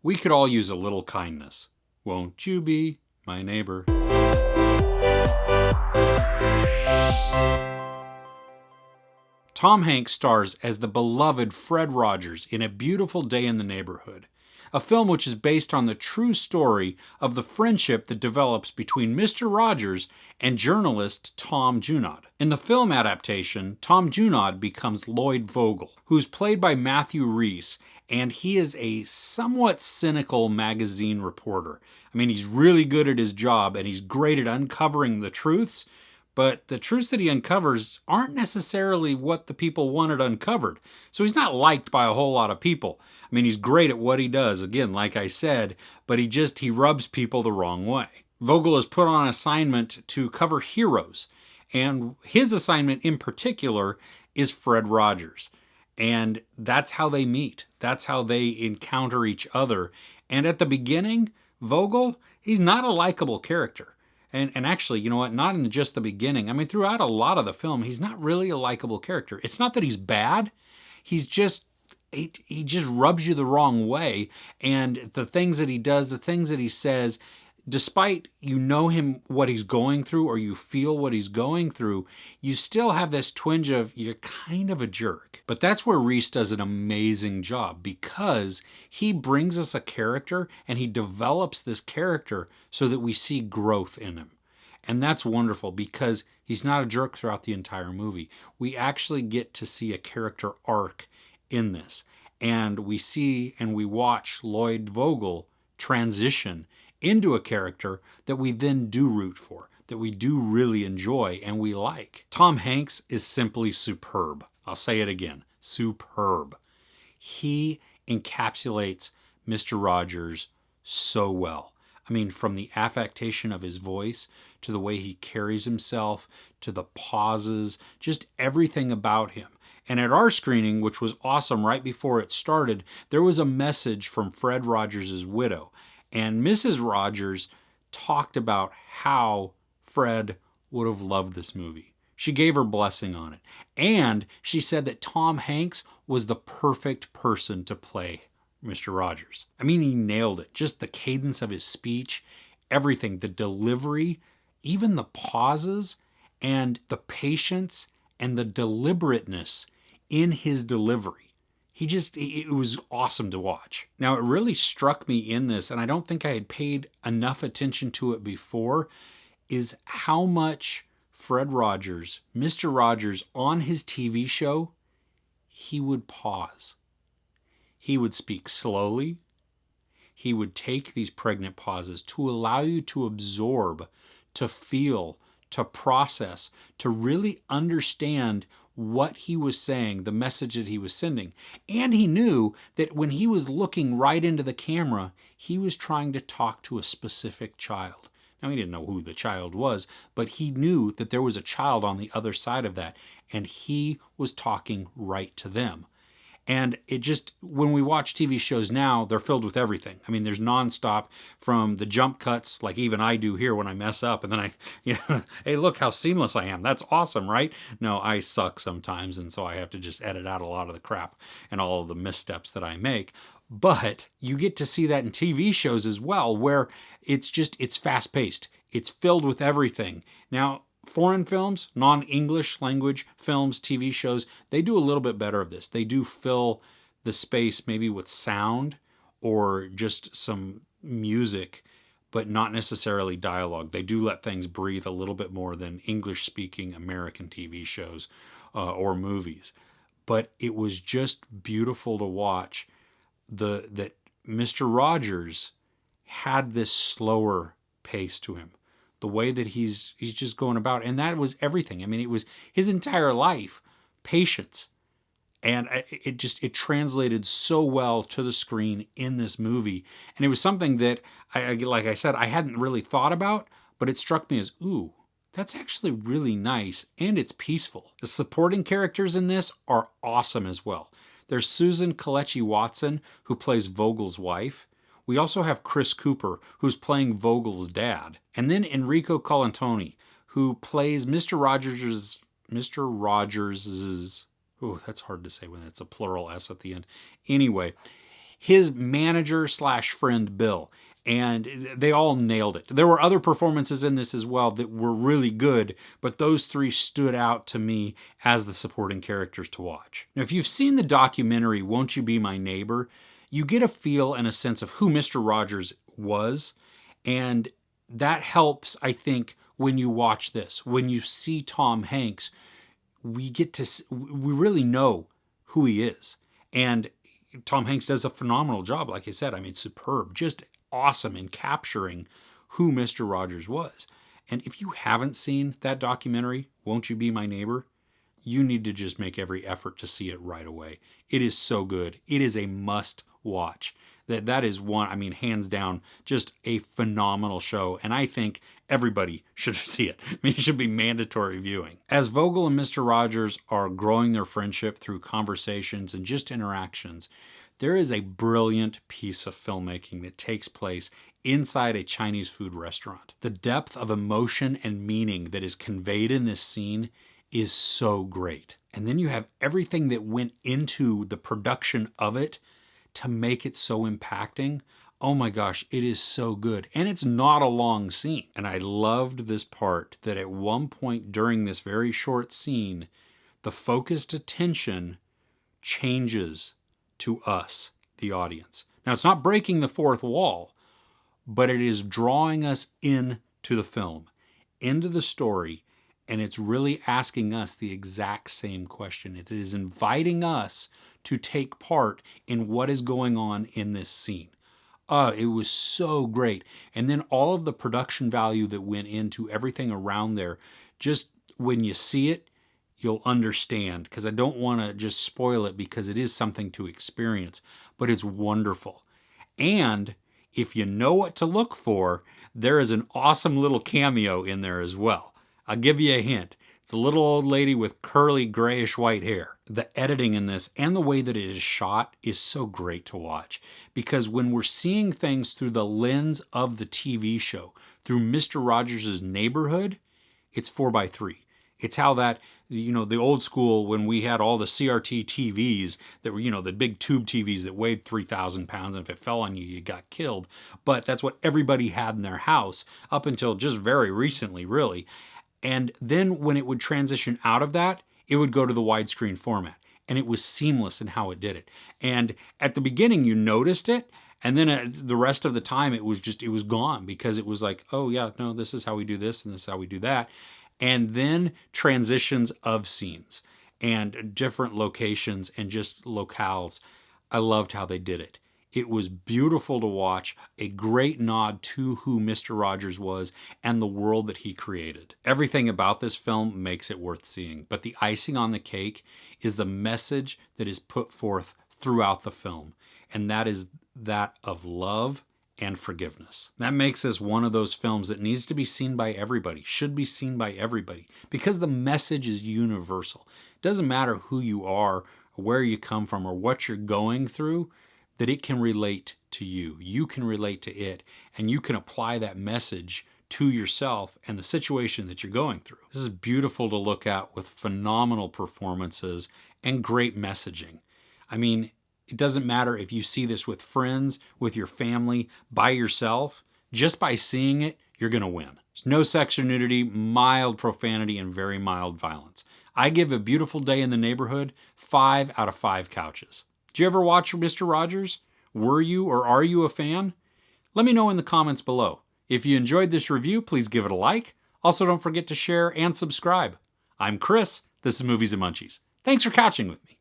We could all use a little kindness. Won't you be my neighbor? Tom Hanks stars as the beloved Fred Rogers in A Beautiful Day in the Neighborhood, a film which is based on the true story of the friendship that develops between Mr. Rogers and journalist Tom Junod. In the film adaptation, Tom Junod becomes Lloyd Vogel, who's played by Matthew Rhys, and he is a somewhat cynical magazine reporter. I mean, he's really good at his job, and he's great at uncovering the truths, but the truths that he uncovers aren't necessarily what the people wanted uncovered. So he's not liked by a whole lot of people. I mean, he's great at what he does, again, like I said, but he rubs people the wrong way. Vogel is put on assignment to cover heroes, and his assignment in particular is Fred Rogers. And that's how they meet. That's how they encounter each other. And at the beginning, Vogel, he's not a likable character. And actually, you know what, not in just the beginning. I mean, throughout a lot of the film, he's not really a likable character. It's not that he's bad. He just rubs you the wrong way. And the things that he does, the things that he says, despite you know him, what he's going through, or you feel what he's going through, you still have this twinge of, you're kind of a jerk. But that's where Rhys does an amazing job, because he brings us a character and he develops this character so that we see growth in him. And that's wonderful, because he's not a jerk throughout the entire movie. We actually get to see a character arc in this. And we see and we watch Lloyd Vogel transition into a character that we then do root for, that we do really enjoy and we like. Tom Hanks is simply superb. I'll say it again, superb. He encapsulates Mr. Rogers so well. I mean, from the affectation of his voice, to the way he carries himself, to the pauses, just everything about him. And at our screening, which was awesome right before it started, there was a message from Fred Rogers' widow. And Mrs. Rogers talked about how Fred would have loved this movie. She gave her blessing on it. And she said that Tom Hanks was the perfect person to play Mr. Rogers. I mean, he nailed it. Just the cadence of his speech, everything, the delivery, even the pauses, and the patience and the deliberateness in his delivery. It was awesome to watch. Now, it really struck me in this, and I don't think I had paid enough attention to it before, is how much Fred Rogers, Mr. Rogers, on his TV show, he would pause. He would speak slowly. He would take these pregnant pauses to allow you to absorb, to feel, to process, to really understand what he was saying, the message that he was sending. And he knew that when he was looking right into the camera, he was trying to talk to a specific child. Now, he didn't know who the child was, but he knew that there was a child on the other side of that, and he was talking right to them. And it just, when we watch TV shows now, they're filled with everything. I mean, there's nonstop, from the jump cuts, like even I do here when I mess up, and then hey, look how seamless I am. That's awesome, right? No, I suck sometimes, and so I have to just edit out a lot of the crap and all of the missteps that I make. But you get to see that in TV shows as well, where it's fast-paced. It's filled with everything. Now, foreign films, non-English language films, TV shows, they do a little bit better of this. They do fill the space maybe with sound or just some music, but not necessarily dialogue. They do let things breathe a little bit more than English-speaking American TV shows or movies. But it was just beautiful to watch that Mr. Rogers had this slower pace to him. The way that he's just going about. And that was everything. I mean, it was his entire life. Patience. And it translated so well to the screen in this movie. And it was something that, like I said, I hadn't really thought about, but it struck me as, ooh, that's actually really nice. And it's peaceful. The supporting characters in this are awesome as well. There's Susan Kelechi Watson, who plays Vogel's wife. We also have Chris Cooper, who's playing Vogel's dad. And then Enrico Colantoni, who plays Mr. Rogers's, oh, that's hard to say when it's a plural S at the end. Anyway, his manager slash friend Bill. And they all nailed it. There were other performances in this as well that were really good, but those three stood out to me as the supporting characters to watch. Now, if you've seen the documentary, Won't You Be My Neighbor, you get a feel and a sense of who Mr. Rogers was, and that helps, I think, when you watch this. When you see Tom Hanks, we really know who he is. And Tom Hanks does a phenomenal job, like I said. I mean, superb, just awesome in capturing who Mr. Rogers was. And if you haven't seen that documentary, Won't You Be My Neighbor, you need to just make every effort to see it right away. It is so good. It is a must watch. That is one, I mean, hands down, just a phenomenal show. And I think everybody should see it. I mean, it should be mandatory viewing. As Vogel and Mr. Rogers are growing their friendship through conversations and just interactions, there is a brilliant piece of filmmaking that takes place inside a Chinese food restaurant. The depth of emotion and meaning that is conveyed in this scene is so great. And then you have everything that went into the production of it to make it so impacting. Oh my gosh, it is so good. And it's not a long scene. And I loved this part that at one point during this very short scene, the focused attention changes to us, the audience. Now, it's not breaking the fourth wall, but it is drawing us into the film, into the story, and it's really asking us the exact same question. It is inviting us to take part in what is going on in this scene. It was so great. And then all of the production value that went into everything around there, just when you see it, you'll understand, because I don't want to just spoil it because it is something to experience, but it's wonderful. And if you know what to look for, there is an awesome little cameo in there as well. I'll give you a hint. It's a little old lady with curly grayish white hair. The editing in this and the way that it is shot is so great to watch, because when we're seeing things through the lens of the TV show, through Mr. Rogers' neighborhood, it's 4:3. It's how that, the old school, when we had all the CRT TVs that were, the big tube TVs that weighed 3,000 pounds, and if it fell on you, you got killed. But that's what everybody had in their house up until just very recently, really. And then when it would transition out of that, it would go to the widescreen format. And it was seamless in how it did it. And at the beginning, you noticed it. And then the rest of the time, it was gone, because it was like, oh yeah, no, this is how we do this and this is how we do that. And then transitions of scenes and different locations and just locales. I loved how they did it. It was beautiful to watch, a great nod to who Mr. Rogers was and the world that he created. Everything about this film makes it worth seeing, but the icing on the cake is the message that is put forth throughout the film, and that is that of love and forgiveness. That makes this one of those films that needs to be seen by everybody, should be seen by everybody, because the message is universal. It doesn't matter who you are, or where you come from, or what you're going through, that it can relate to you. You can relate to it, and you can apply that message to yourself and the situation that you're going through. This is beautiful to look at, with phenomenal performances and great messaging. I mean, it doesn't matter if you see this with friends, with your family, by yourself. Just by seeing it, you're going to win. There's no sex or nudity, mild profanity, and very mild violence. I give A Beautiful Day in the Neighborhood 5 out of 5 couches. Did you ever watch Mr. Rogers? Were you or are you a fan? Let me know in the comments below. If you enjoyed this review, please give it a like. Also, don't forget to share and subscribe. I'm Chris. This is Movies and Munchies. Thanks for couching with me.